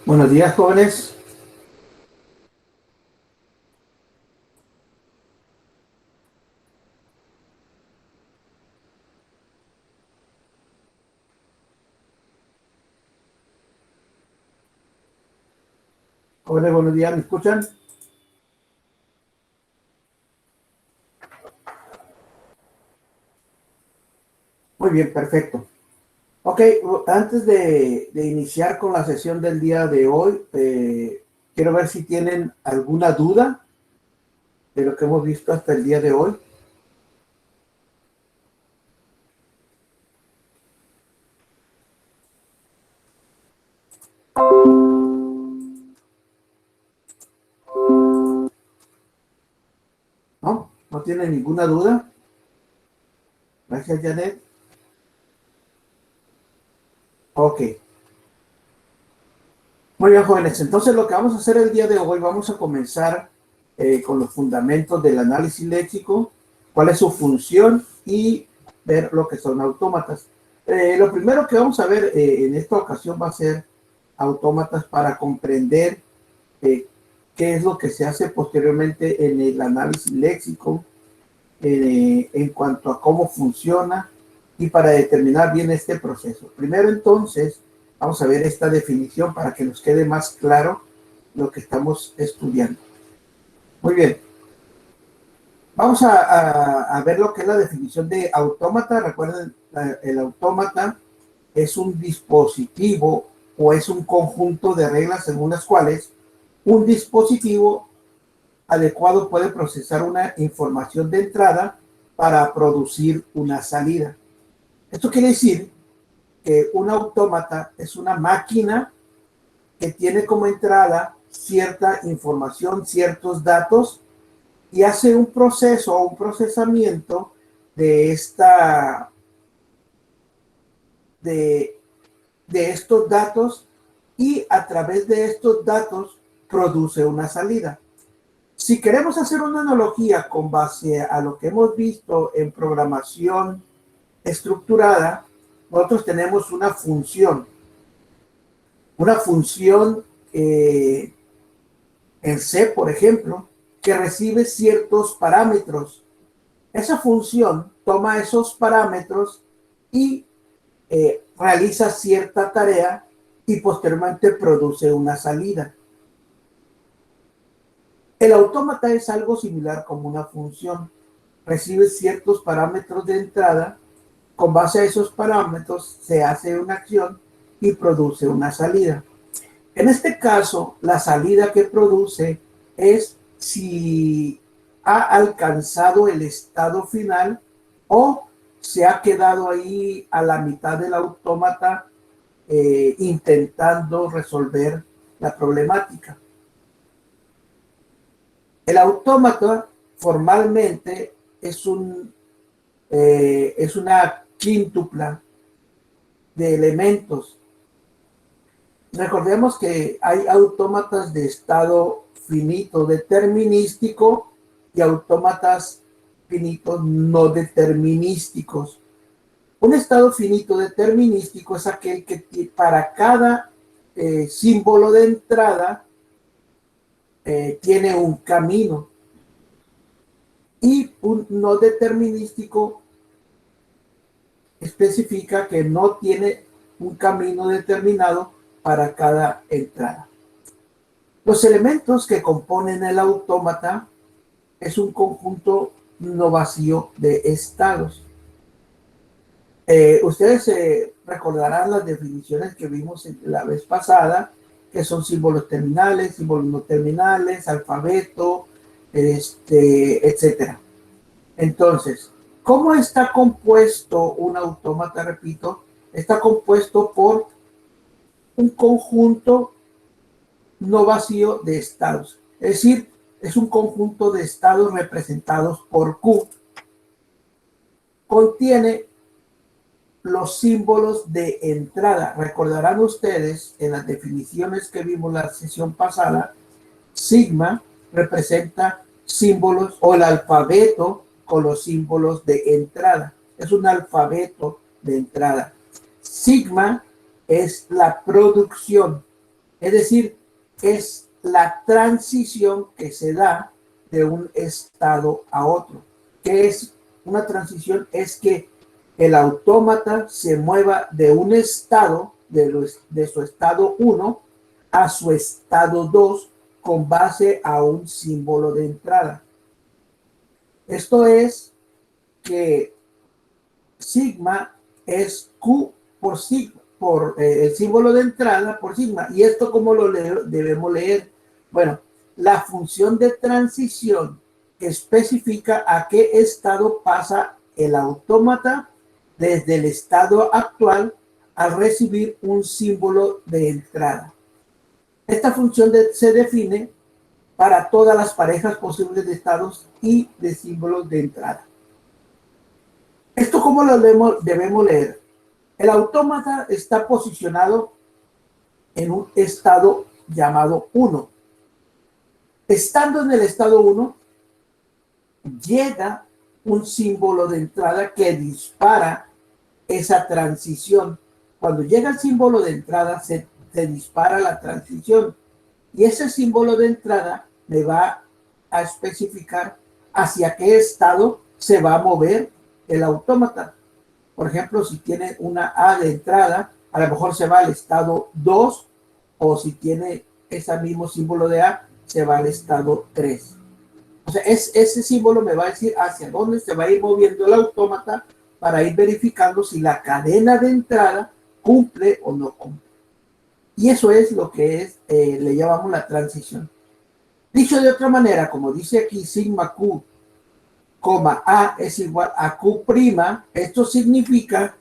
Buenos días, jóvenes. Jóvenes, buenos días, ¿me escuchan? Muy bien, perfecto. Ok, antes de iniciar con la sesión del día de hoy, quiero ver si tienen alguna duda de lo que hemos visto hasta el día de hoy. ¿No? ¿No tienen ninguna duda? Gracias, Janet. Ok. Muy bien, jóvenes. Entonces, lo que vamos a hacer el día de hoy, vamos a comenzar con los fundamentos del análisis léxico, cuál es su función y ver lo que son autómatas. Lo primero que vamos a ver en esta ocasión va a ser autómatas para comprender eh, qué es lo que se hace posteriormente en el análisis léxico, en cuanto a cómo funciona y para determinar bien este proceso. Primero entonces vamos a ver esta definición para que nos quede más claro lo que estamos estudiando. Muy bien, vamos a ver lo que es la definición de autómata. Recuerden, el autómata es un dispositivo o es un conjunto de reglas según las cuales un dispositivo adecuado puede procesar una información de entrada para producir una salida. Esto quiere decir que un autómata es una máquina que tiene como entrada cierta información, ciertos datos y hace un proceso o un procesamiento de de, de estos datos y a través de estos datos produce una salida. Si queremos hacer una analogía con base a lo que hemos visto en programación estructurada, nosotros tenemos una función en C, por ejemplo, que recibe ciertos parámetros. Esa función toma esos parámetros y realiza cierta tarea y posteriormente produce una salida. El autómata es algo similar como una función. Recibe ciertos parámetros de entrada, con base a esos parámetros se hace una acción y produce una salida. En este caso, la salida que produce es si ha alcanzado el estado final o se ha quedado ahí a la mitad del autómata intentando resolver la problemática. El autómata formalmente es una quíntupla de elementos. Recordemos que hay autómatas de estado finito determinístico y autómatas finitos no determinísticos. Un estado finito determinístico es aquel que para cada símbolo de entrada tiene un camino. Y un no determinístico especifica que no tiene un camino determinado para cada entrada. Los elementos que componen el autómata es un conjunto no vacío de estados. Ustedes recordarán las definiciones que vimos la vez pasada, que son símbolos terminales, símbolos no terminales, alfabeto, etcétera. Entonces, ¿cómo está compuesto un autómata? Repito, está compuesto por un conjunto no vacío de estados. Es decir, es un conjunto de estados representados por Q. Contiene los símbolos de entrada. Recordarán ustedes en las definiciones que vimos la sesión pasada, sigma representa símbolos o el alfabeto con los símbolos de entrada. Es un alfabeto de entrada. Sigma es la producción, Es decir, es la transición que se da de un estado a otro. ¿Qué es una transición? Es que el autómata se mueva de un estado, de su estado 1 a su estado 2 con base a un símbolo de entrada. Esto es que sigma es Q por sigma, por el símbolo de entrada por sigma. ¿Y esto cómo lo debemos leer? Bueno, la función de transición especifica a qué estado pasa el autómata desde el estado actual al recibir un símbolo de entrada. Esta función se define para todas las parejas posibles de estados y de símbolos de entrada. ¿Esto cómo lo debemos leer? El autómata está posicionado en un estado llamado 1. Estando en el estado 1, llega un símbolo de entrada que dispara esa transición. Cuando llega el símbolo de entrada, se dispara la transición. Y ese símbolo de entrada me va a especificar hacia qué estado se va a mover el autómata. Por ejemplo, si tiene una A de entrada, a lo mejor se va al estado 2, o si tiene ese mismo símbolo de A, se va al estado 3. O sea, ese símbolo me va a decir hacia dónde se va a ir moviendo el autómata para ir verificando si la cadena de entrada cumple o no cumple. Y eso es lo que le llamamos la transición. Dicho de otra manera, como dice aquí, sigma Q, A es igual a Q', esto significa,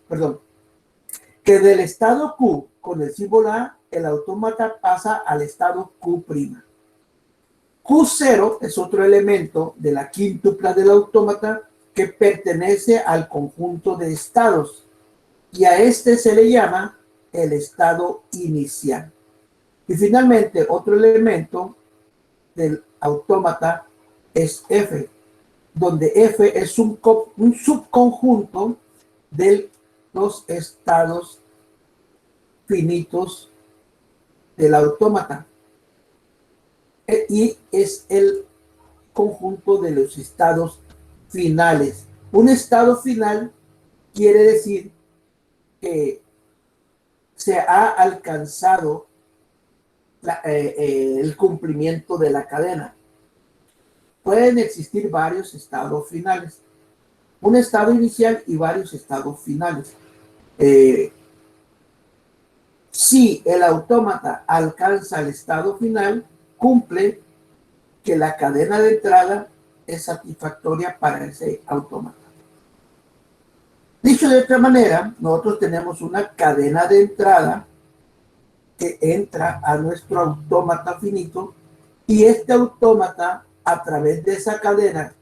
perdón, que del estado Q con el símbolo A, el autómata pasa al estado Q'. Q0 es otro elemento de la quíntupla del autómata que pertenece al conjunto de estados, y a este se le llama el estado inicial. Y finalmente, otro elemento del autómata es F, donde F es un subconjunto de los estados finitos del autómata. Y es el conjunto de los estados finales. Un estado final quiere decir que se ha alcanzado el cumplimiento de la cadena. Pueden existir varios estados finales, un estado inicial y varios estados finales. Si el autómata alcanza el estado final, cumple que la cadena de entrada es satisfactoria para ese autómata. Dicho de otra manera, nosotros tenemos una cadena de entrada que entra a nuestro autómata finito, y este autómata, a través de esa cadena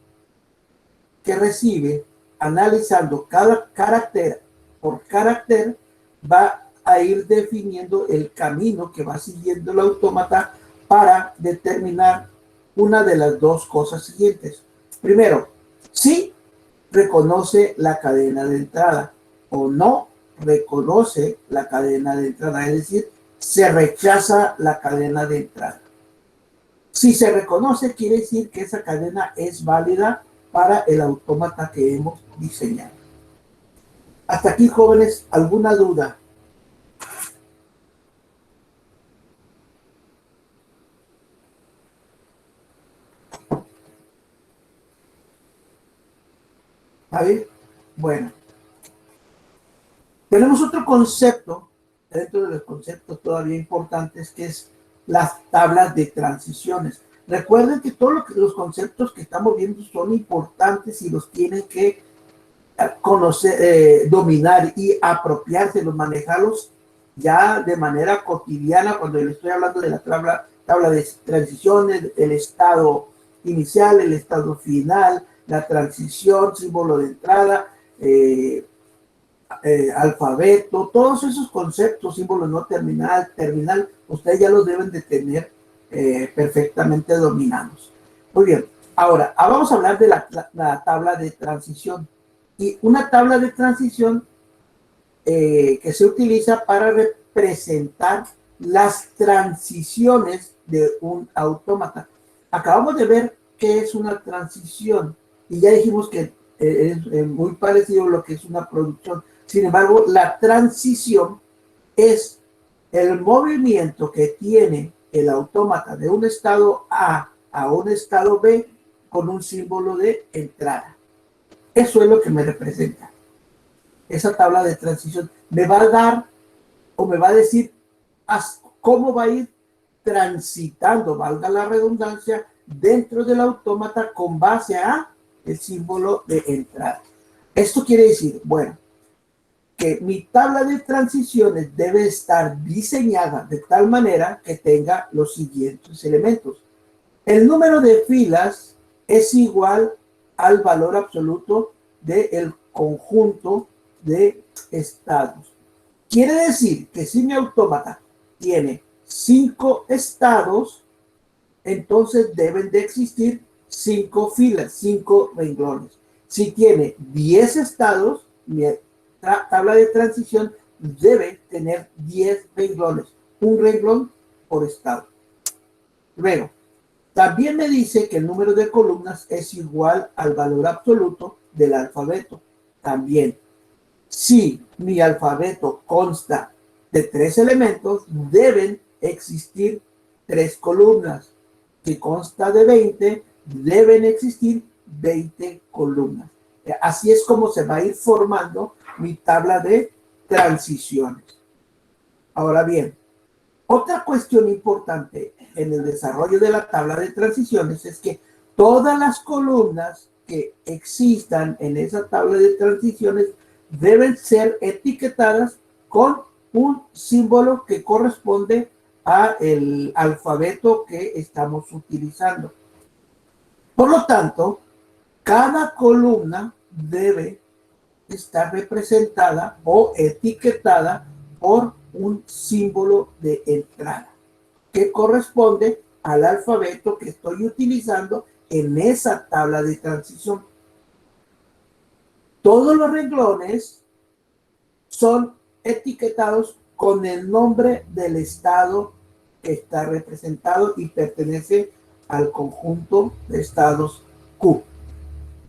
que recibe, analizando cada carácter por carácter, va a ir definiendo el camino que va siguiendo el autómata para determinar una de las dos cosas siguientes. Primero, si reconoce la cadena de entrada o no reconoce la cadena de entrada, es decir, se rechaza la cadena de entrada. Si se reconoce, quiere decir que esa cadena es válida para el autómata que hemos diseñado. Hasta aquí, jóvenes, ¿alguna duda? ¿Está bien? Bueno. Tenemos otro concepto, dentro de los conceptos todavía importantes, que es las tablas de transiciones. Recuerden que todos los conceptos que estamos viendo son importantes y los tienen que conocer, dominar y apropiárselos, manejarlos ya de manera cotidiana. Cuando le estoy hablando de la tabla de transiciones, el estado inicial, el estado final, la transición, símbolo de entrada, alfabeto, todos esos conceptos, símbolos no terminal, ustedes ya los deben de tener perfectamente dominados. Muy bien, ahora vamos a hablar de la tabla de transición. Y una tabla de transición que se utiliza para representar las transiciones de un autómata. Acabamos de ver qué es una transición y ya dijimos que es muy parecido a lo que es una producción. Sin embargo, la transición es el movimiento que tiene el autómata de un estado A a un estado B con un símbolo de entrada. Eso es lo que me representa. Esa tabla de transición me va a dar o me va a decir cómo va a ir transitando, valga la redundancia, dentro del autómata con base a el símbolo de entrada. Esto quiere decir, bueno, que mi tabla de transiciones debe estar diseñada de tal manera que tenga los siguientes elementos. El número de filas es igual al valor absoluto del conjunto de estados. Quiere decir que si mi autómata tiene 5 estados, entonces deben de existir 5 filas, 5 renglones. Si tiene 10 estados, mi tabla de transición debe tener 10 renglones, un renglón por estado. Luego, también me dice que el número de columnas es igual al valor absoluto del alfabeto. También, si mi alfabeto consta de 3 elementos, deben existir 3 columnas. Si consta de 20, deben existir 20 columnas. Así es como se va a ir formando mi tabla de transiciones. Ahora bien, otra cuestión importante en el desarrollo de la tabla de transiciones es que todas las columnas que existan en esa tabla de transiciones deben ser etiquetadas con un símbolo que corresponde al alfabeto que estamos utilizando. Por lo tanto, cada columna debe estar representada o etiquetada por un símbolo de entrada que corresponde al alfabeto que estoy utilizando en esa tabla de transición. Todos los renglones son etiquetados con el nombre del estado que está representado y pertenece al conjunto de estados Q.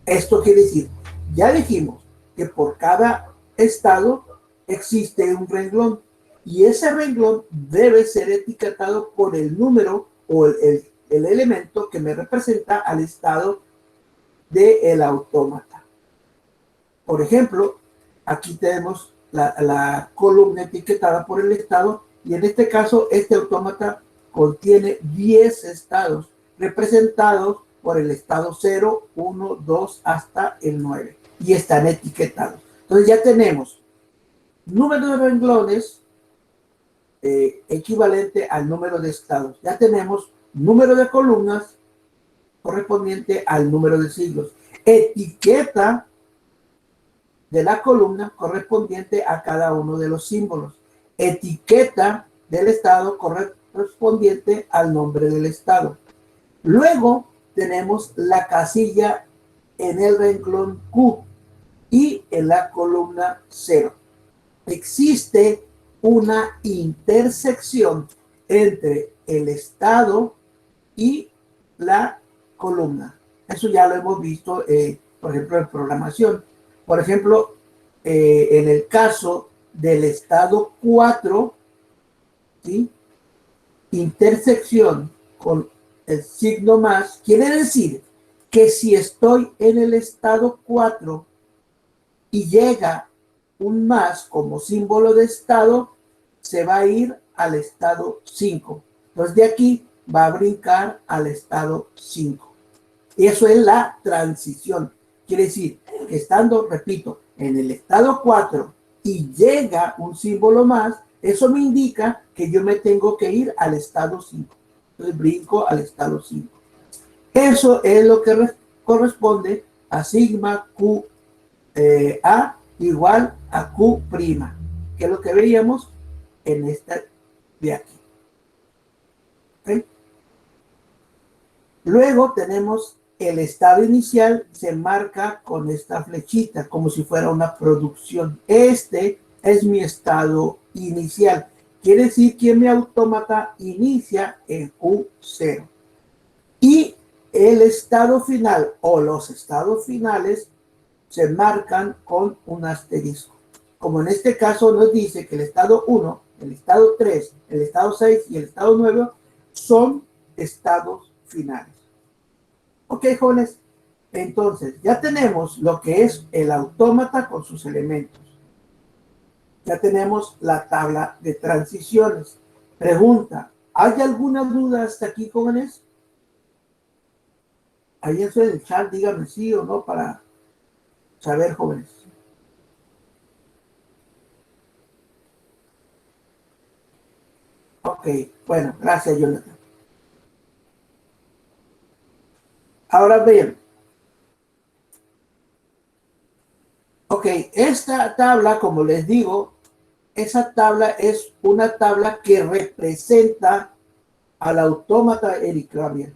Esto quiere decir, ya dijimos que por cada estado existe un renglón y ese renglón debe ser etiquetado por el número o el elemento que me representa al estado del autómata. Por ejemplo, aquí tenemos la columna etiquetada por el estado y en este caso este autómata contiene 10 estados representados por el estado 0, 1, 2 hasta el 9 y están etiquetados. Entonces ya tenemos número de renglones equivalente al número de estados. Ya tenemos número de columnas correspondiente al número de siglos. Etiqueta de la columna correspondiente a cada uno de los símbolos. Etiqueta del estado correspondiente al nombre del estado. Luego tenemos la casilla en el renglón Q y en la columna 0. Existe una intersección entre el estado y la columna. Eso ya lo hemos visto, por ejemplo, en programación. Por ejemplo, en el caso del estado 4, ¿sí? Intersección con el signo más, quiere decir que si estoy en el estado 4 y llega un más como símbolo de estado, se va a ir al estado 5. Entonces de aquí va a brincar al estado 5. Y eso es la transición. Quiere decir que estando, repito, en el estado 4 y llega un símbolo más, eso me indica que yo me tengo que ir al estado 5. Entonces brinco al estado 5. Eso es lo que corresponde a sigma Q A igual a Q', que es lo que veíamos en esta de aquí. ¿Okay? Luego tenemos el estado inicial, se marca con esta flechita, como si fuera una producción. Este es mi estado inicial. quiere decir que mi autómata inicia en Q0. Y el estado final o los estados finales se marcan con un asterisco. Como en este caso nos dice que el estado 1, el estado 3, el estado 6 y el estado 9 son estados finales. Ok, jóvenes. Entonces, ya tenemos lo que es el autómata con sus elementos. Ya tenemos la tabla de transiciones. Pregunta, ¿hay alguna duda hasta aquí, jóvenes? Ahí en el chat, díganme sí o no para saber, jóvenes. Ok, bueno, gracias, Jonathan. Ahora bien, ok, esta tabla, como les digo, esa tabla es una tabla que representa al autómata Eric Rabier,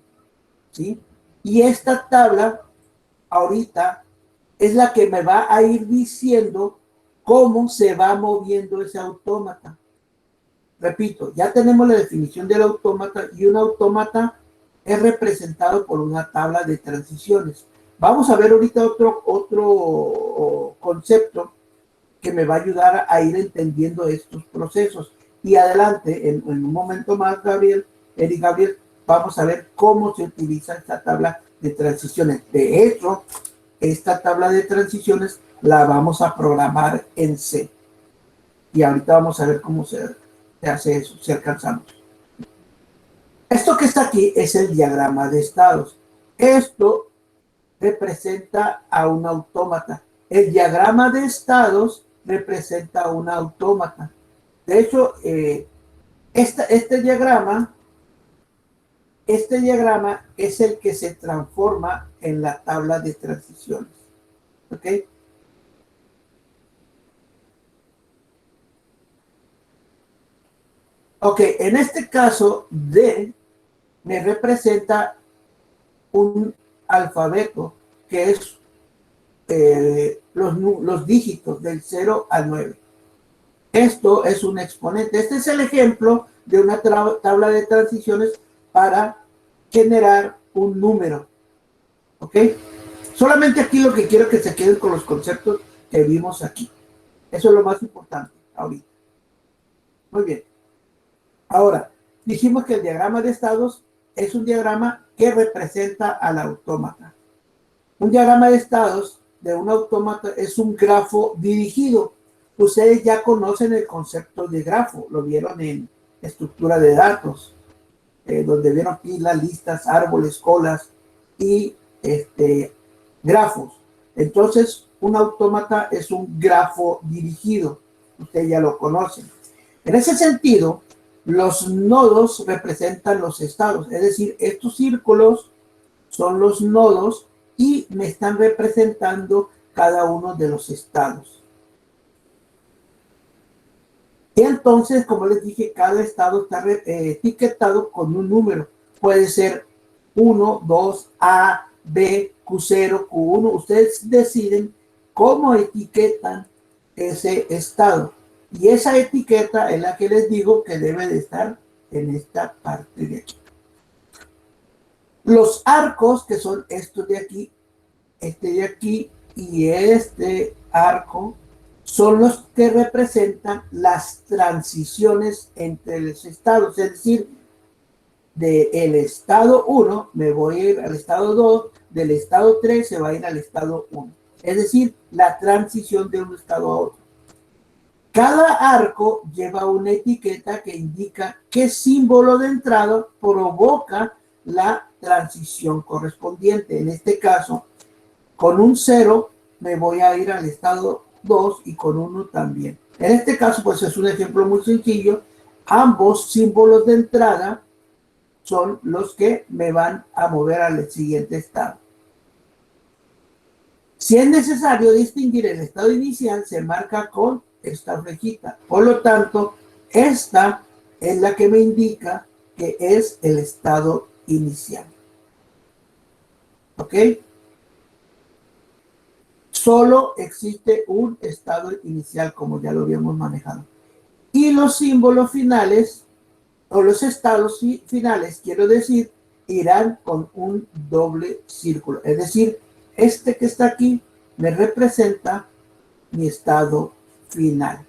¿sí? Y esta tabla, ahorita, es la que me va a ir diciendo cómo se va moviendo ese autómata. Repito, ya tenemos la definición del autómata y un autómata es representado por una tabla de transiciones. Vamos a ver ahorita otro concepto que me va a ayudar a ir entendiendo estos procesos. Y adelante, en un momento más, Eric Gabriel, vamos a ver cómo se utiliza esta tabla de transiciones. De hecho, esta tabla de transiciones la vamos a programar en C. Y ahorita vamos a ver cómo se hace eso, si alcanzamos. Esto que está aquí es el diagrama de estados. Esto representa a un autómata. El diagrama de estados representa a un autómata. De hecho, este diagrama es el que se transforma en la tabla de transiciones. ¿Ok? Ok, en este caso, D me representa un alfabeto que es los dígitos del 0 al 9. Esto es un exponente. Este es el ejemplo de una tabla de transiciones para generar un número. ¿Ok? Solamente aquí lo que quiero que se queden con los conceptos que vimos aquí. Eso es lo más importante ahorita. Muy bien. Ahora, dijimos que el diagrama de estados es un diagrama que representa al autómata. Un diagrama de estados de un autómata es un grafo dirigido. Ustedes ya conocen el concepto de grafo, lo vieron en estructura de datos, donde vieron pilas, listas, árboles, colas y grafos. Entonces, un autómata es un grafo dirigido. Ustedes ya lo conocen. En ese sentido, los nodos representan los estados, es decir, estos círculos son los nodos y me están representando cada uno de los estados. Y entonces, como les dije, cada estado está etiquetado con un número. Puede ser 1, 2, A, B, Q0, Q1. Ustedes deciden cómo etiquetan ese estado. Y esa etiqueta es la que les digo que debe de estar en esta parte de aquí. Los arcos, que son estos de aquí, este de aquí y este arco, son los que representan las transiciones entre los estados. Es decir, del estado 1 me voy a ir al estado 2, del estado 3 se va a ir al estado 1. Es decir, la transición de un estado a otro. Cada arco lleva una etiqueta que indica qué símbolo de entrada provoca la transición correspondiente. En este caso, con un 0 me voy a ir al estado 2 y con 1 también. En este caso, pues es un ejemplo muy sencillo. Ambos símbolos de entrada son los que me van a mover al siguiente estado. Si es necesario distinguir el estado inicial, se marca con esta flechita. Por lo tanto, esta es la que me indica que es el estado inicial. ¿Ok? Solo existe un estado inicial, como ya lo habíamos manejado. Y los símbolos finales, o los estados finales, quiero decir, irán con un doble círculo. Es decir, este que está aquí me representa mi estado final.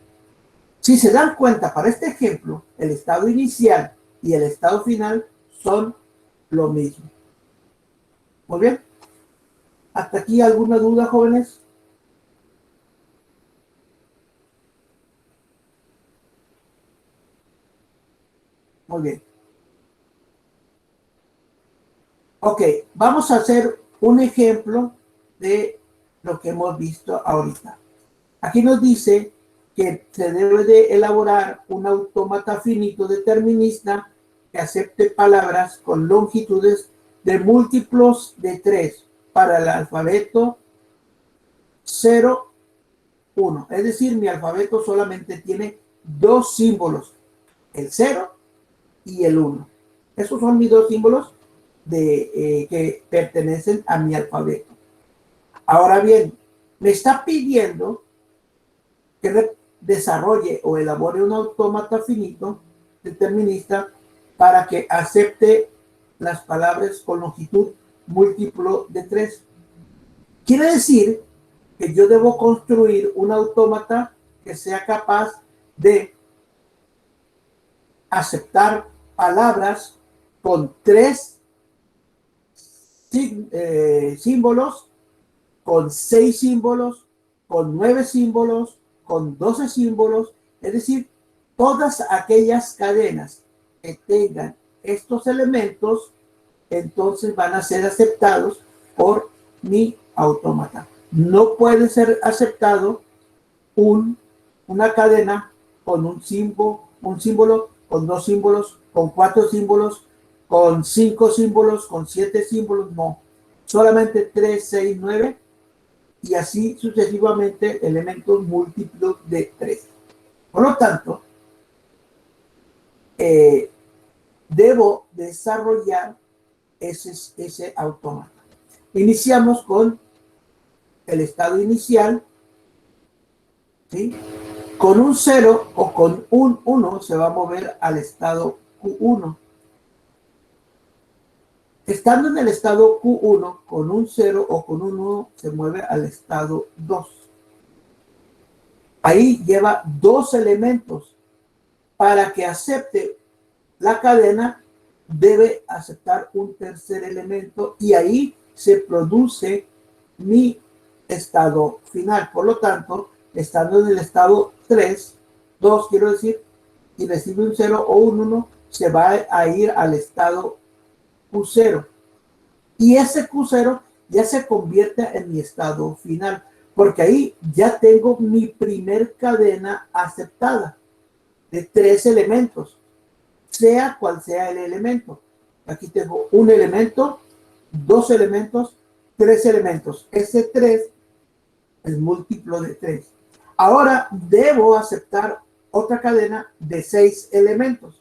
Si se dan cuenta, para este ejemplo, el estado inicial y el estado final son lo mismo. Muy bien. ¿Hasta aquí alguna duda, jóvenes? Muy bien. Ok, vamos a hacer un ejemplo de lo que hemos visto ahorita. Aquí nos dice que se debe de elaborar un autómata finito determinista que acepte palabras con longitudes de múltiplos de 3 para el alfabeto 0, 1. Es decir, mi alfabeto solamente tiene dos símbolos, el 0 y el 1. Esos son mis dos símbolos que pertenecen a mi alfabeto. Ahora bien, me está pidiendo que desarrolle o elabore un autómata finito determinista para que acepte las palabras con longitud múltiplo de 3. Quiere decir que yo debo construir un autómata que sea capaz de aceptar palabras con 3 símbolos, con 6 símbolos, con 9 símbolos, con 12 símbolos, es decir, todas aquellas cadenas que tengan estos elementos, entonces van a ser aceptados por mi autómata. No puede ser aceptado una cadena con un símbolo, con 2 símbolos, con 4 símbolos, con 5 símbolos, con 7 símbolos, no. Solamente 3, 6, 9 y así sucesivamente elementos múltiplos de 3. Por lo tanto, debo desarrollar ese autómata. Iniciamos con el estado inicial, ¿sí? Con un 0 o con un 1 se va a mover al estado Q1. Estando en el estado Q1, con un 0 o con un 1 se mueve al estado 2. Ahí lleva 2 elementos. Para que acepte la cadena, debe aceptar un tercer elemento y ahí se produce mi estado final. Por lo tanto, estando en el estado 3, 2 quiero decir, y recibe un 0 o un 1, se va a ir al estado Q0. Y ese Q0 ya se convierte en mi estado final, porque ahí ya tengo mi primer cadena aceptada de 3 elementos, sea cual sea el elemento. Aquí tengo un elemento, 2 elementos, 3 elementos. Ese 3 es múltiplo de 3. Ahora debo aceptar otra cadena de 6 elementos.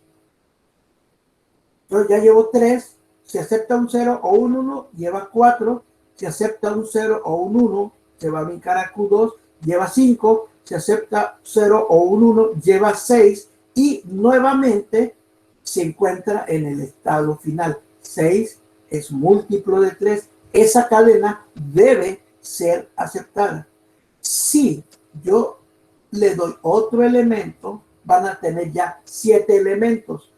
Entonces ya llevo 3. Si acepta un 0 o un 1, lleva 4. Si acepta un 0 o un 1, se va a brincar a Q2, lleva 5. Si acepta 0 o un 1, lleva 6. Y nuevamente se encuentra en el estado final. 6 es múltiplo de 3. Esa cadena debe ser aceptada. Si yo le doy otro elemento, van a tener ya 7 elementos.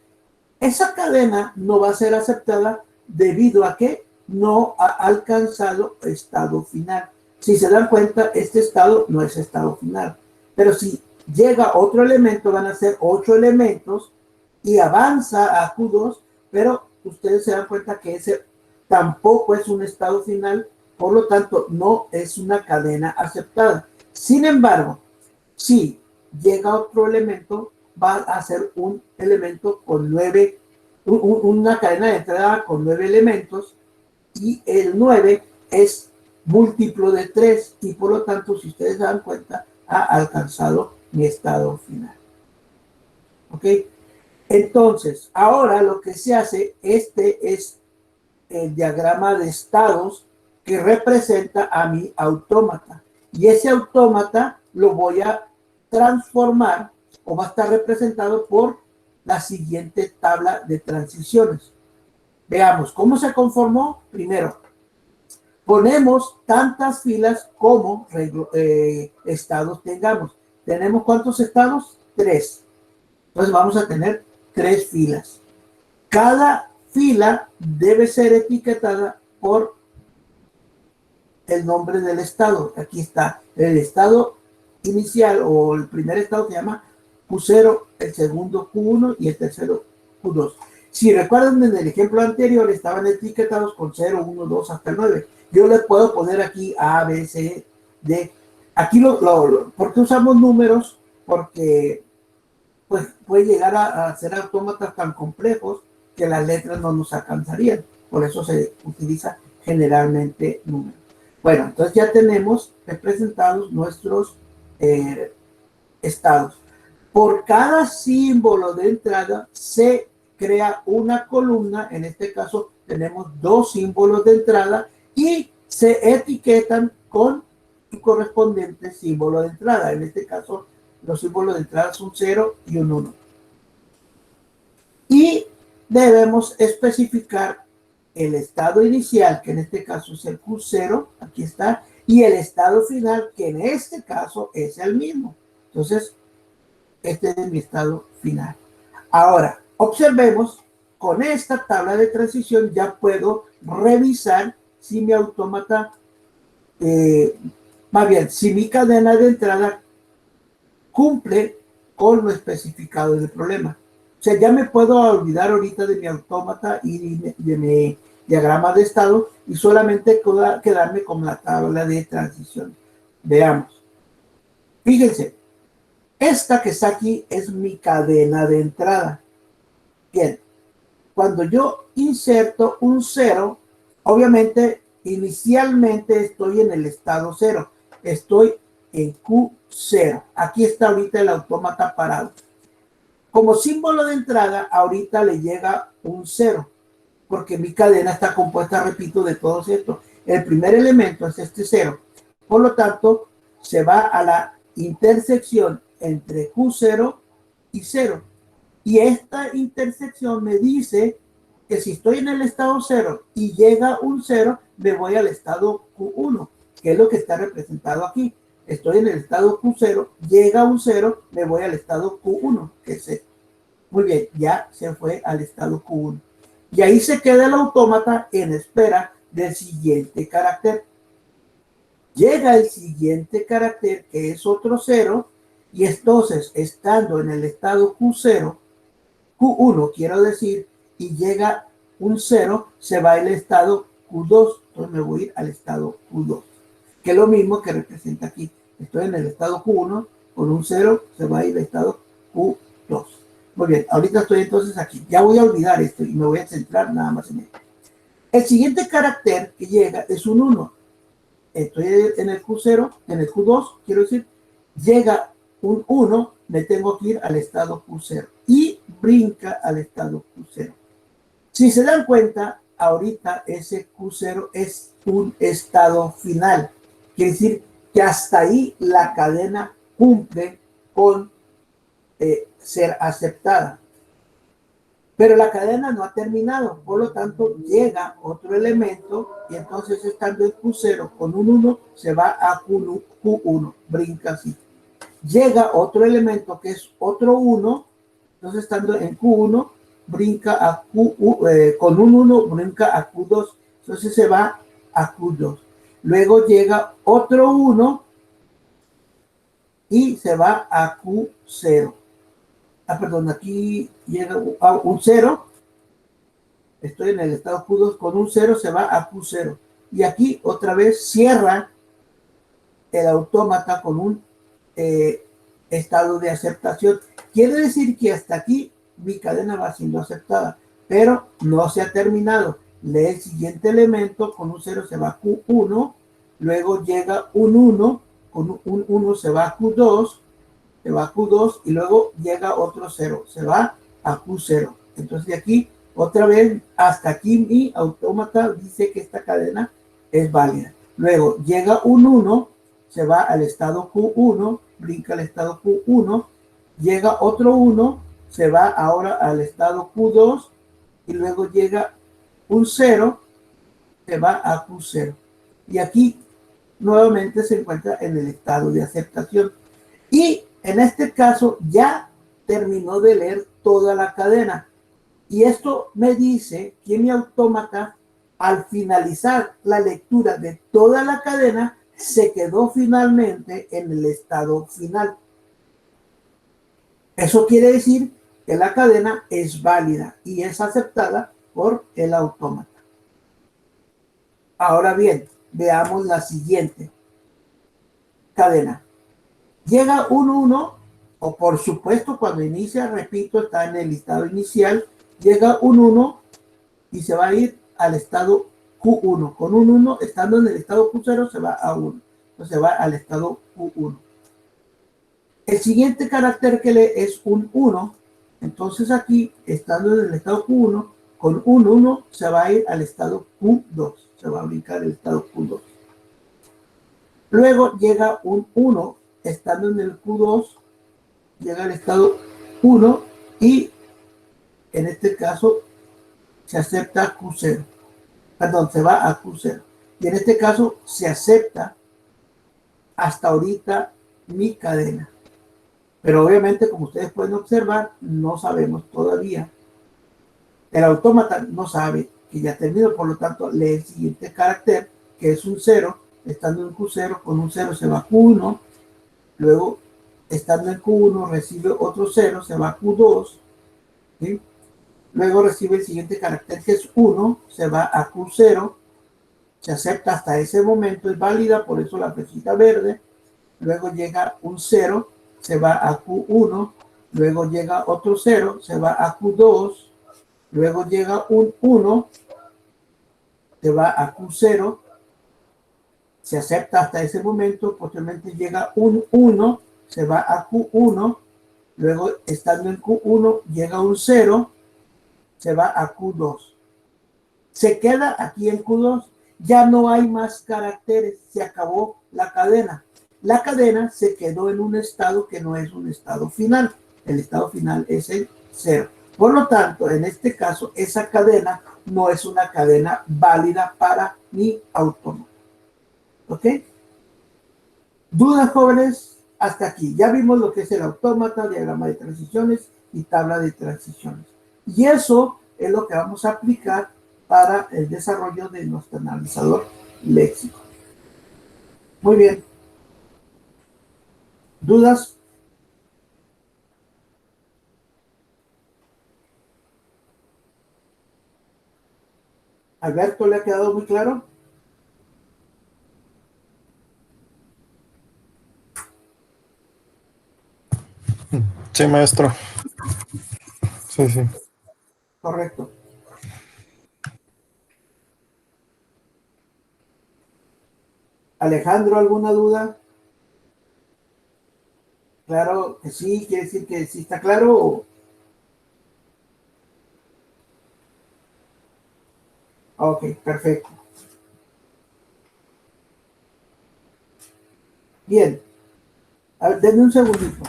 Esa cadena no va a ser aceptada debido a que no ha alcanzado estado final. Si se dan cuenta, este estado no es estado final. Pero si llega otro elemento, van a ser 8 elementos y avanza a Q2, pero ustedes se dan cuenta que ese tampoco es un estado final, por lo tanto, no es una cadena aceptada. Sin embargo, si llega otro elemento, va a ser un elemento con 9, una cadena de entrada con 9 elementos, y el 9 es múltiplo de 3, y por lo tanto, si ustedes se dan cuenta, ha alcanzado mi estado final. ¿Ok? Entonces, ahora lo que se hace, este es el diagrama de estados que representa a mi autómata. Y ese autómata lo voy a transformar o va a estar representado por la siguiente tabla de transiciones. Veamos cómo se conformó. Primero, ponemos tantas filas como estados tengamos. ¿Tenemos cuántos estados? 3. Entonces vamos a tener 3 filas. Cada fila debe ser etiquetada por el nombre del estado. Aquí está el estado inicial o el primer estado, se llama Q0, el segundo Q1 y el tercero Q2. Si recuerdan, en el ejemplo anterior estaban etiquetados con 0, 1, 2 hasta el 9. Yo le puedo poner aquí A, B, C, D. Aquí ¿por qué usamos números? Porque pues puede llegar a ser autómatas tan complejos que las letras no nos alcanzarían. Por eso se utiliza generalmente números. Bueno, entonces ya tenemos representados nuestros estados. Por cada símbolo de entrada se crea una columna. En este caso tenemos 2 símbolos de entrada y se etiquetan con su correspondiente símbolo de entrada. En este caso los símbolos de entrada son 0 y un 1. Y debemos especificar el estado inicial, que en este caso es el Q0, aquí está, y el estado final, que en este caso es el mismo. Entonces, este es mi estado final. Ahora, observemos, con esta tabla de transición ya puedo revisar si mi autómata, más bien, si mi cadena de entrada cumple con lo especificado del problema. O sea, ya me puedo olvidar ahorita de mi autómata y de mi diagrama de estado y solamente quedarme con la tabla de transición. Veamos. Fíjense, esta que está aquí es mi cadena de entrada. Bien, cuando yo inserto un 0, obviamente inicialmente estoy en el estado 0. Estoy en Q0. Aquí está ahorita el autómata parado. Como símbolo de entrada, ahorita le llega un 0, porque mi cadena está compuesta, repito, de todos estos. El primer elemento es este 0. Por lo tanto, se va a la intersección entre Q0 y 0. Y esta intersección me dice que si estoy en el estado 0 y llega un 0, me voy al estado Q1, que es lo que está representado aquí. Estoy en el estado Q0, llega un 0, me voy al estado Q1, que es este. Muy bien, ya se fue al estado Q1. Y ahí se queda el autómata en espera del siguiente carácter. Llega el siguiente carácter, que es otro 0, y entonces, estando en el estado Q0, Q1 quiero decir, y llega un 0, se va al estado Q2. Entonces me voy a ir al estado Q2, que es lo mismo que representa aquí. Estoy en el estado Q1, con un 0 se va a ir al estado Q2. Muy bien, ahorita estoy entonces aquí. Ya voy a olvidar esto y me voy a centrar nada más en esto. El siguiente carácter que llega es un 1. Estoy en el Q0, en el Q2, quiero decir, llega un 1, me tengo que ir al estado Q0 y brinca al estado Q0. Si se dan cuenta, ahorita ese Q0 es un estado final. Quiere decir que hasta ahí la cadena cumple con ser aceptada. Pero la cadena no ha terminado, por lo tanto llega otro elemento y entonces estando en Q0 con un 1 se va a Q1, brinca así. Llega otro elemento que es otro 1, entonces estando en Q1 brinca a con un 1 brinca a Q2, entonces se va a Q2. Luego llega otro 1 y se va a Q0. Perdón, aquí llega a un 0. Estoy en el estado Q2 con un 0, se va a Q0. Y aquí otra vez cierra el autómata con un estado de aceptación. Quiere decir que hasta aquí mi cadena va siendo aceptada, pero no se ha terminado. Lee el siguiente elemento, con un 0 se va a Q1, luego llega un 1, con un 1 se va a Q2, se va a Q2 y luego llega otro 0, se va a Q0. Entonces de aquí, otra vez, hasta aquí mi autómata dice que esta cadena es válida. Luego llega un 1, se va al estado Q1, brinca al estado Q1 llega otro 1, se va ahora al estado Q2 y luego llega un 0, se va a Q0. Y aquí nuevamente se encuentra en el estado de aceptación. Y en este caso ya terminó de leer toda la cadena. Y esto me dice que mi autómata, al finalizar la lectura de toda la cadena, se quedó finalmente en el estado final. Eso quiere decir que la cadena es válida y es aceptada por el autómata. Ahora bien, veamos la siguiente cadena. Llega un 1, o por supuesto cuando inicia, repito, está en el estado inicial, llega un 1 y se va a ir al estado Q1. Con un 1, estando en el estado Q0, se va a 1. Entonces se va al estado Q1. El siguiente carácter que lee es un 1. Entonces aquí, estando en el estado Q1, con un 1 se va a ir al estado Q2. Se va a brincar el estado Q2. Luego llega un 1, estando en el Q2, llega al estado 1 y en este caso se acepta Q0. Perdón, se va a Q0. Y en este caso se acepta hasta ahorita mi cadena. Pero obviamente, como ustedes pueden observar, no sabemos todavía. El autómata no sabe que ya terminó, por lo tanto, lee el siguiente carácter, que es un 0, estando en Q0, con un 0 se va a Q1, luego, estando en Q1, recibe otro 0, se va a Q2, ¿sí? Luego recibe el siguiente carácter, que es 1, se va a Q0, se acepta hasta ese momento, es válida, por eso la flechita verde. Luego llega un 0, se va a Q1, luego llega otro 0, se va a Q2, luego llega un 1, se va a Q0, se acepta hasta ese momento, posteriormente llega un 1, se va a Q1, luego estando en Q1 llega un 0, se va a Q2. Se queda aquí en Q2, ya no hay más caracteres, se acabó la cadena. La cadena se quedó en un estado que no es un estado final. El estado final es el 0. Por lo tanto, en este caso, esa cadena no es una cadena válida para mi autómata. ¿Ok? ¿Dudas, jóvenes? Hasta aquí. Ya vimos lo que es el autómata, diagrama de transiciones y tabla de transiciones. Y eso es lo que vamos a aplicar para el desarrollo de nuestro analizador léxico. Muy bien. ¿Dudas? ¿Alberto le ha quedado muy claro? Sí, maestro. Sí, sí. Correcto. Alejandro, ¿alguna duda? Claro que sí, quiere decir que sí está claro. Ok, perfecto. Bien. A ver, denme un segundito.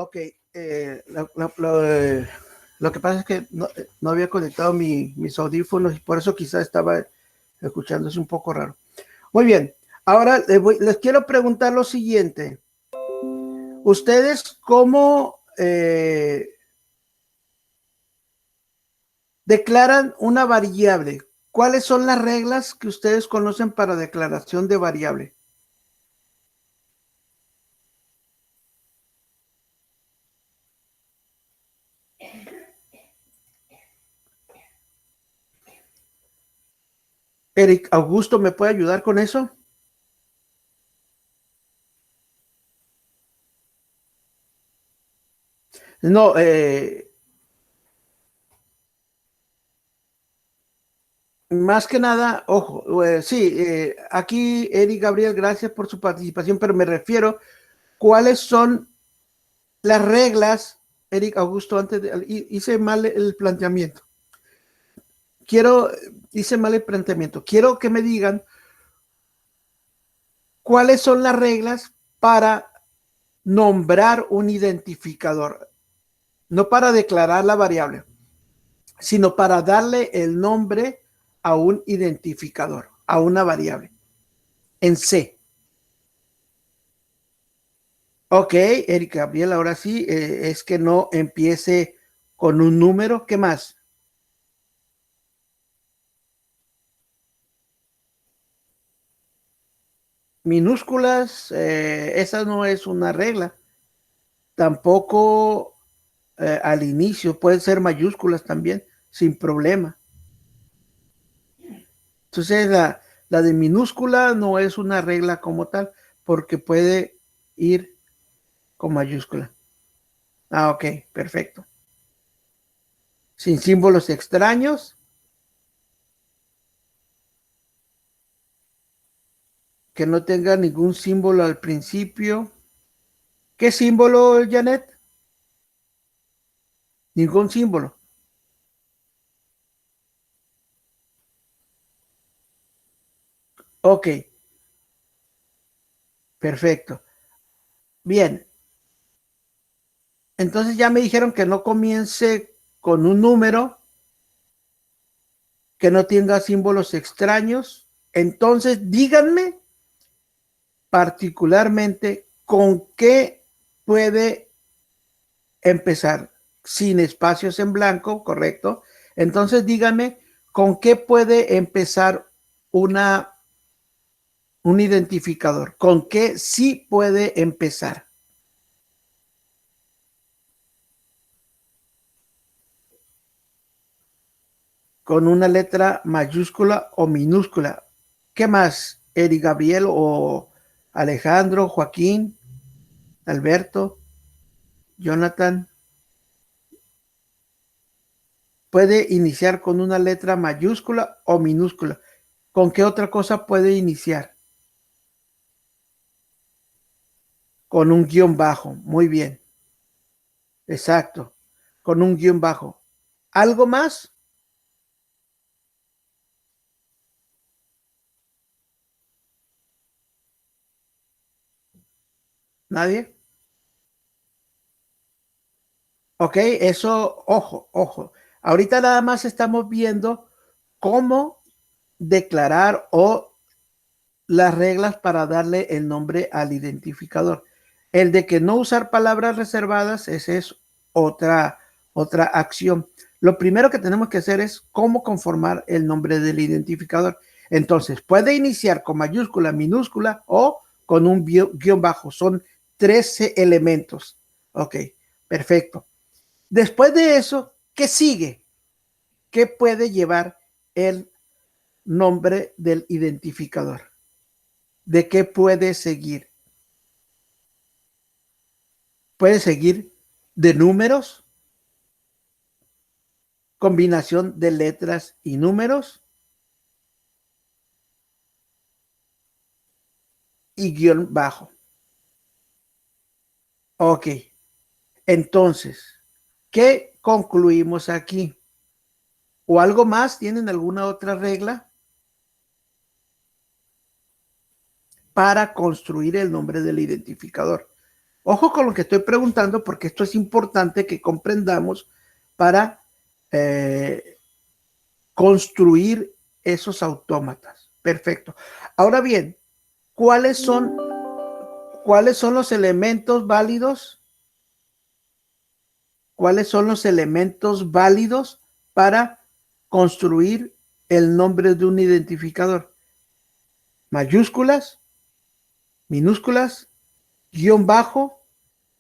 Ok, lo que pasa es que no había conectado mis audífonos y por eso quizás estaba escuchándose un poco raro. Muy bien, ahora les quiero preguntar lo siguiente. ¿Ustedes cómo declaran una variable? ¿Cuáles son las reglas que ustedes conocen para declaración de variable? Eric, Augusto, ¿me puede ayudar con eso? No, Más que nada, ojo, sí, aquí Eric Gabriel, gracias por su participación, pero me refiero, ¿cuáles son las reglas? Eric Augusto, hice mal el planteamiento. Hice mal el planteamiento. Quiero que me digan cuáles son las reglas para nombrar un identificador, no para declarar la variable, sino para darle el nombre a un identificador, a una variable, en C. Ok, Eric Gabriel, ahora sí, es que no empiece con un número. ¿Qué más? Minúsculas, esa no es una regla. Tampoco al inicio, pueden ser mayúsculas también, sin problema. Entonces, la de minúscula no es una regla como tal, porque puede ir con mayúscula. Ah, ok, perfecto. Sin símbolos extraños. Que no tenga ningún símbolo al principio. ¿Qué símbolo, Janet? Ningún símbolo. Ok, perfecto. Bien. Entonces ya me dijeron que no comience con un número, que no tenga símbolos extraños. Entonces díganme particularmente con qué puede empezar. Sin espacios en blanco, correcto. Entonces díganme con qué puede empezar un identificador. ¿Con qué sí puede empezar? Con una letra mayúscula o minúscula. ¿Qué más? Eric Gabriel o Alejandro, Joaquín, Alberto, Jonathan. Puede iniciar con una letra mayúscula o minúscula. ¿Con qué otra cosa puede iniciar? Con un guión bajo. Muy bien. Exacto. Con un guión bajo. ¿Algo más? ¿Nadie? Ok, eso, ojo, ojo. Ahorita nada más estamos viendo cómo declarar o las reglas para darle el nombre al identificador. El de que no usar palabras reservadas, esa es otra acción. Lo primero que tenemos que hacer es cómo conformar el nombre del identificador. Entonces, puede iniciar con mayúscula, minúscula o con un guión bajo. Son 13 elementos. Ok, perfecto. Después de eso, ¿qué sigue? ¿Qué puede llevar el nombre del identificador? ¿De qué puede seguir? Puede seguir de números, combinación de letras y números y guión bajo. Ok, entonces, ¿qué concluimos aquí? ¿O algo más? ¿Tienen alguna otra regla para construir el nombre del identificador? Ojo con lo que estoy preguntando porque esto es importante que comprendamos para construir esos autómatas. Perfecto. Ahora bien, ¿cuáles son los elementos válidos? ¿Cuáles son los elementos válidos para construir el nombre de un identificador? Mayúsculas, minúsculas, guión bajo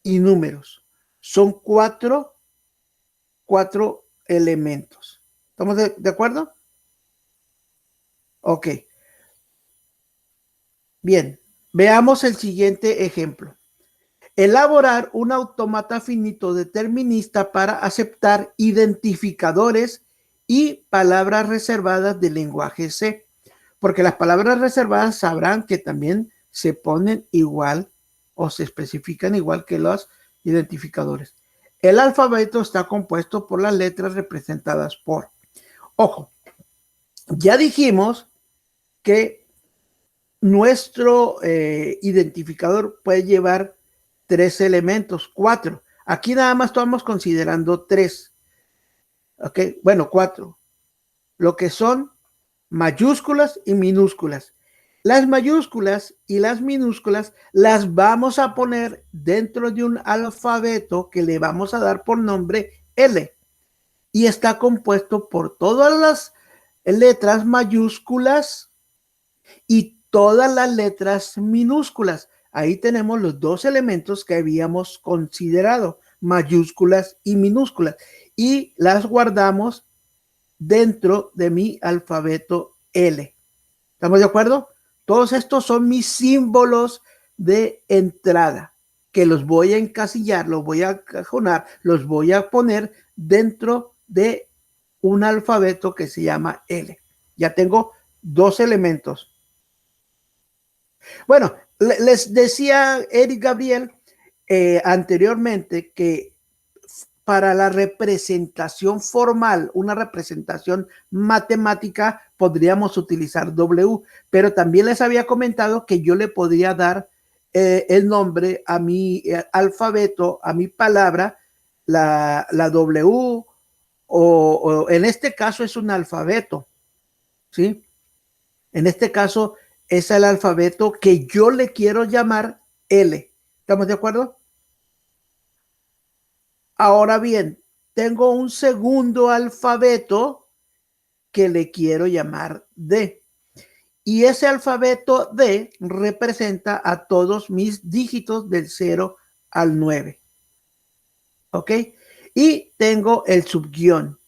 y números. Son cuatro elementos. ¿Estamos de acuerdo? Ok. Bien, veamos el siguiente ejemplo. Elaborar un autómata finito determinista para aceptar identificadores y palabras reservadas del lenguaje C, porque las palabras reservadas sabrán que también se ponen igual o se especifican igual que los identificadores. El alfabeto está compuesto por las letras representadas por. Ojo, ya dijimos que nuestro identificador puede llevar 3 elementos, 4. Aquí nada más estamos considerando 3. ¿Ok? Bueno, 4. Lo que son mayúsculas y minúsculas. Las mayúsculas y las minúsculas las vamos a poner dentro de un alfabeto que le vamos a dar por nombre L. Y está compuesto por todas las letras mayúsculas y todas las letras minúsculas. Ahí tenemos los 2 elementos que habíamos considerado, mayúsculas y minúsculas. Y las guardamos dentro de mi alfabeto L. ¿Estamos de acuerdo? Todos estos son mis símbolos de entrada, que los voy a encasillar, los voy a cajonar, los voy a poner dentro de un alfabeto que se llama L. Ya tengo 2 elementos. Bueno, les decía Eric Gabriel anteriormente que para la representación formal, una representación matemática, podríamos utilizar W, pero también les había comentado que yo le podría dar el nombre a mi alfabeto, a mi palabra, la W, o en este caso es un alfabeto, ¿sí? En este caso es el alfabeto que yo le quiero llamar L. ¿Estamos de acuerdo? Ahora bien, tengo un segundo alfabeto que le quiero llamar D. Y ese alfabeto D representa a todos mis dígitos del 0 al 9. ¿Ok? Y tengo el subguión,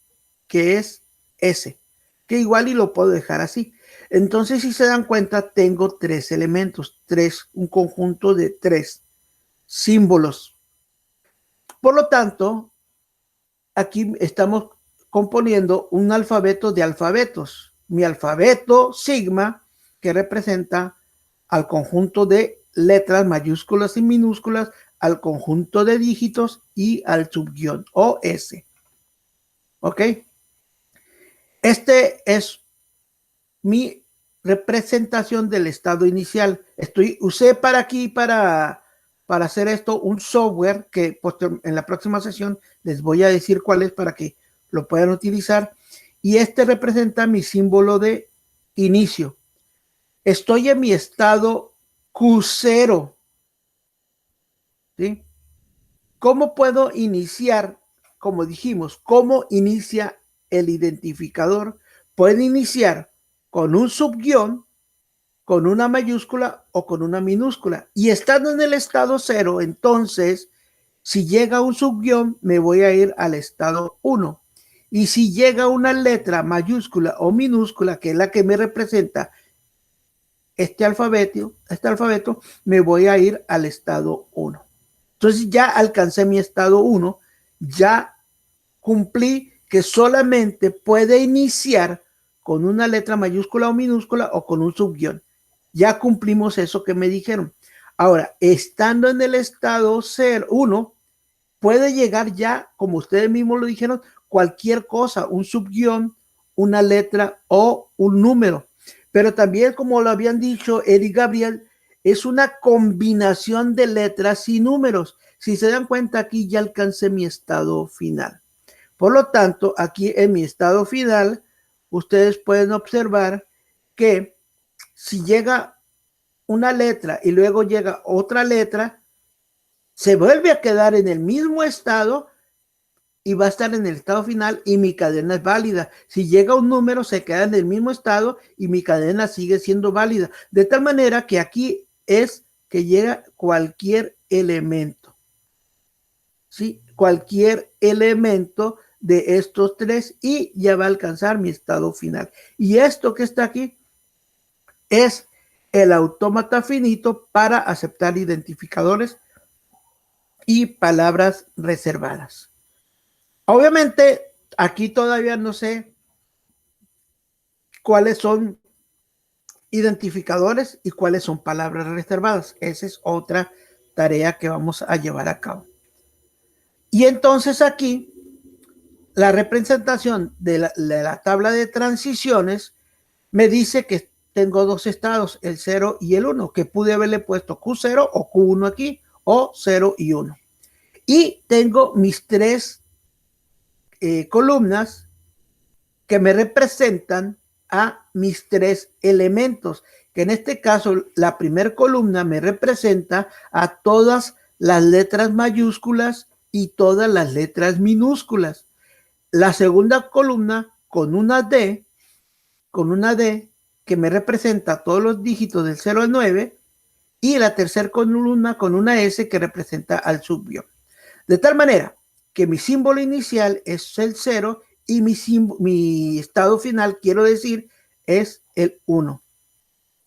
que es S, que igual y lo puedo dejar así. Entonces, si se dan cuenta, tengo 3 elementos, un conjunto de 3 símbolos. Por lo tanto, aquí estamos componiendo un alfabeto de alfabetos. Mi alfabeto sigma, que representa al conjunto de letras mayúsculas y minúsculas, al conjunto de dígitos y al subguión o S. ¿Ok? Este es mi representación del estado inicial. Usé para aquí, para hacer esto, un software que en la próxima sesión les voy a decir cuál es para que lo puedan utilizar. Y este representa mi símbolo de inicio. Estoy en mi estado Q0. ¿Sí? ¿Cómo puedo iniciar? Como dijimos, ¿cómo inicia el identificador? Puede iniciar con un subguión, con una mayúscula o con una minúscula. Y estando en el estado 0, entonces, si llega un subguión, me voy a ir al estado 1. Y si llega una letra mayúscula o minúscula, que es la que me representa este alfabeto, me voy a ir al estado 1. Entonces ya alcancé mi estado 1, ya cumplí que solamente puede iniciar con una letra mayúscula o minúscula o con un subguión. Ya cumplimos eso que me dijeron. Ahora, estando en el estado 1, puede llegar ya, como ustedes mismos lo dijeron, cualquier cosa, un subguión, una letra o un número. Pero también, como lo habían dicho Eric Gabriel, es una combinación de letras y números. Si se dan cuenta, aquí ya alcancé mi estado final. Por lo tanto, aquí en mi estado final, ustedes pueden observar que si llega una letra y luego llega otra letra, se vuelve a quedar en el mismo estado y va a estar en el estado final y mi cadena es válida. Si llega un número, se queda en el mismo estado y mi cadena sigue siendo válida. De tal manera que aquí es que llega cualquier elemento. ¿Sí? Cualquier elemento de estos 3 y ya va a alcanzar mi estado final. Y esto que está aquí es el autómata finito para aceptar identificadores y palabras reservadas. Obviamente, aquí todavía no sé cuáles son identificadores y cuáles son palabras reservadas. Esa es otra tarea que vamos a llevar a cabo. Y entonces aquí, la representación de la tabla de transiciones me dice que tengo dos estados, el 0 y el 1, que pude haberle puesto Q0 o Q1 aquí, o 0 y 1. Y tengo mis tres columnas que me representan a mis tres elementos, que en este caso la primera columna me representa a todas las letras mayúsculas y todas las letras minúsculas. La segunda columna con una D que me representa todos los dígitos del 0 al 9, y la tercera columna con una S que representa al subguión. De tal manera que mi símbolo inicial es el 0 y mi estado final, quiero decir, es el 1.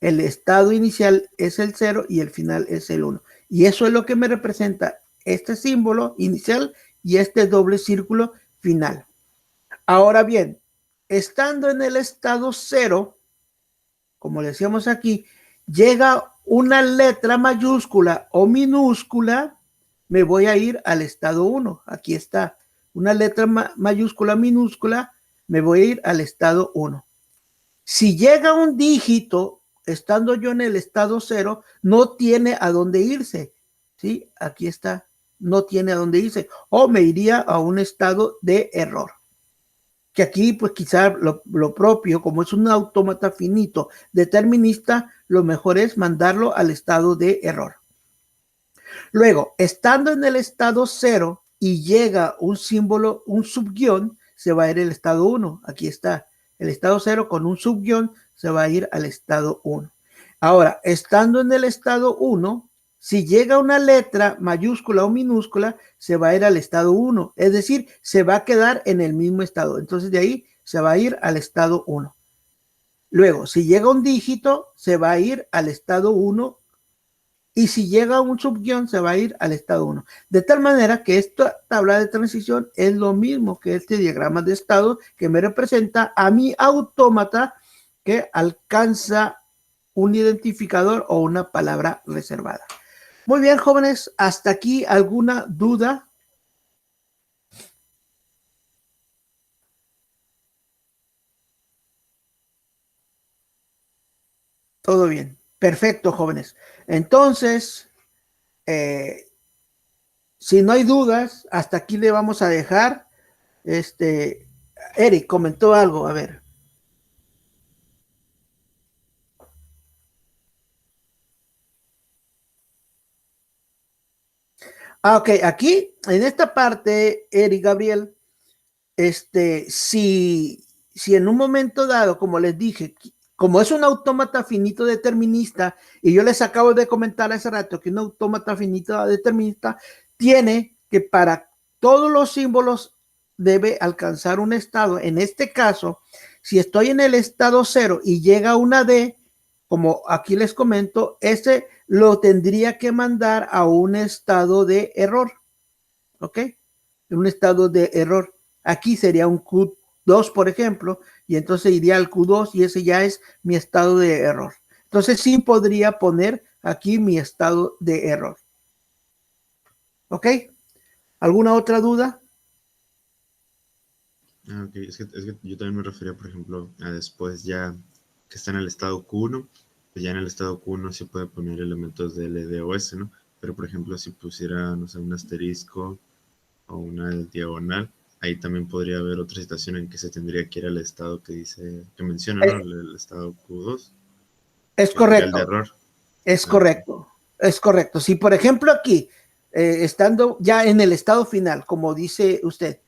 El estado inicial es el 0 y el final es el 1. Y eso es lo que me representa este símbolo inicial y este doble círculo final. Ahora bien, estando en el estado 0, como le decíamos aquí, llega una letra mayúscula o minúscula, me voy a ir al estado 1. Aquí está, una letra mayúscula minúscula, me voy a ir al estado 1. Si llega un dígito, estando yo en el estado 0, no tiene a dónde irse. ¿Sí? Aquí está, no tiene a dónde irse. O me iría a un estado de error. Que aquí, pues quizá lo propio, como es un autómata finito determinista, lo mejor es mandarlo al estado de error. Luego, estando en el estado 0 y llega un símbolo, un subguión, se va a ir al estado 1. Aquí está, el estado 0 con un subguión se va a ir al estado 1. Ahora, estando en el estado 1, si llega una letra mayúscula o minúscula, se va a ir al estado 1. Es decir, se va a quedar en el mismo estado. Entonces, de ahí se va a ir al estado 1. Luego, si llega un dígito, se va a ir al estado 1. Y si llega un subguión, se va a ir al estado 1. De tal manera que esta tabla de transición es lo mismo que este diagrama de estado que me representa a mi autómata que alcanza un identificador o una palabra reservada. Muy bien, jóvenes, hasta aquí, ¿alguna duda? Todo bien. Perfecto, jóvenes. Entonces, si no hay dudas, hasta aquí le vamos a dejar. Eric comentó algo, a ver. Ok, aquí, en esta parte, Eric, Gabriel, si en un momento dado, como les dije, como es un autómata finito determinista, y yo les acabo de comentar hace rato que un autómata finito determinista tiene que para todos los símbolos debe alcanzar un estado. En este caso, si estoy en el estado 0 y llega una D, como aquí les comento, ese lo tendría que mandar a un estado de error. ¿Ok? Un estado de error. Aquí sería un Q2, por ejemplo, y entonces iría al Q2 y ese ya es mi estado de error. Entonces sí podría poner aquí mi estado de error. ¿Ok? ¿Alguna otra duda? Okay. Es que yo también me refería, por ejemplo, a después ya que está en el estado Q1, pues ya en el estado Q1 se puede poner elementos de L, D o S, ¿no? Pero, por ejemplo, si pusiera, no sé, un asterisco o una diagonal, ahí también podría haber otra situación en que se tendría que ir al estado que dice, que menciona, ¿no? El estado Q2. Es correcto. El de correcto. error. Es correcto. Es correcto. Si, por ejemplo, aquí, estando ya en el estado final, como dice usted,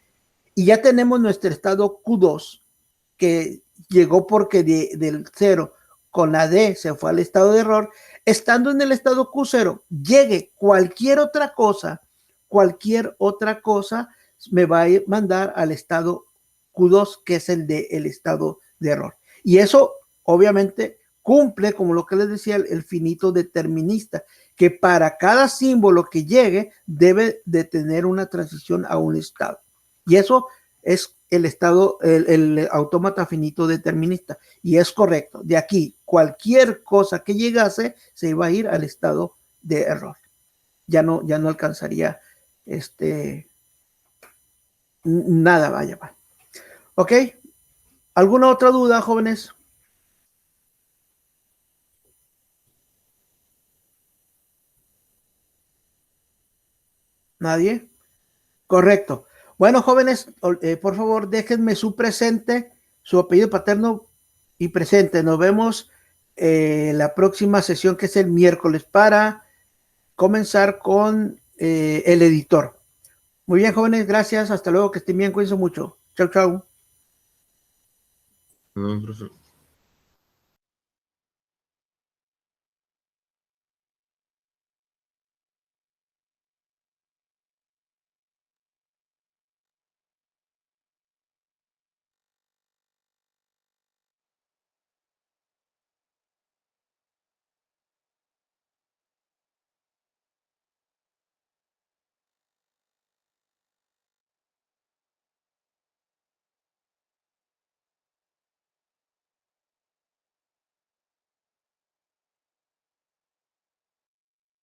y ya tenemos nuestro estado Q2, que llegó porque del 0 con la D se fue al estado de error, estando en el estado Q0, llegue cualquier otra cosa, me va a mandar al estado Q2, que es el estado de error. Y eso, obviamente, cumple, como lo que les decía, el finito determinista, que para cada símbolo que llegue, debe de tener una transición a un estado. Y eso es el estado, el autómata finito determinista. Y es correcto. De aquí, cualquier cosa que llegase se iba a ir al estado de error. Ya no alcanzaría nada, vaya. ¿Ok? ¿Alguna otra duda, jóvenes? ¿Nadie? Correcto. Bueno, jóvenes, por favor, déjenme su presente, su apellido paterno y presente. Nos vemos la próxima sesión, que es el miércoles, para comenzar con el editor. Muy bien, jóvenes, gracias. Hasta luego, que estén bien, cuídense mucho. Chau, chau. Nos vemos, profe.